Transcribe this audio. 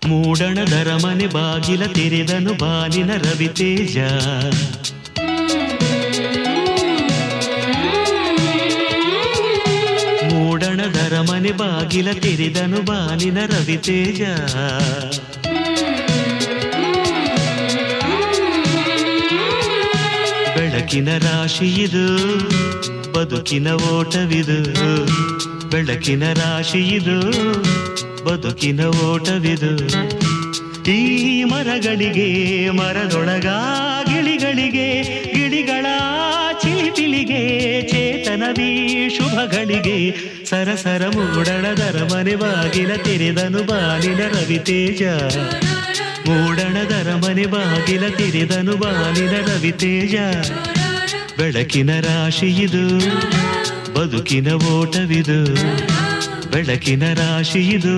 ಮೂಡಣದರ ಮನೆ ಬಾಗಿಲ ತೆರೆದನು ಬಾಲಿನ ರವಿತೇಜ. ಮೂಡಣದರ ಮನೆ ಬಾಗಿಲ ತೆರೆದನು ಬಾಲಿನ ರವಿತೇಜ. ಬೆಳಕಿನ ರಾಶಿಯಿದು ಬದುಕಿನ ಓಟವಿದು, ಬೆಳಕಿನ ರಾಶಿಯಿದು ಬದುಕಿನ ಓಟವಿದು. ಈ ಮರಗಳಿಗೆ ಮರದೊಳಗ ಗಿಳಿಗಳಿಗೆ, ಗಿಳಿಗಳ ಚಿಲಿಪಿಲಿಗೆ ಚೇತನವೀ ಶುಭಗಳಿಗೆ. ಸರಸರ ಮೂಡಣದರ ಮನೆ ಬಾಗಿಲ ತೆರೆದನು ಬಾಲಿನ ರವಿತೇಜ. ಮೂಡಣದರ ಮನೆ ಬಾಗಿಲ ತೆರೆದನು ಬಾಲಿನ ರವಿತೇಜ. ಬೆಳಕಿನ ರಾಶಿಯಿದು ಬದುಕಿನ ಓಟವಿದು, ಬೆಳಕಿನ ರಾಶಿಯಿದು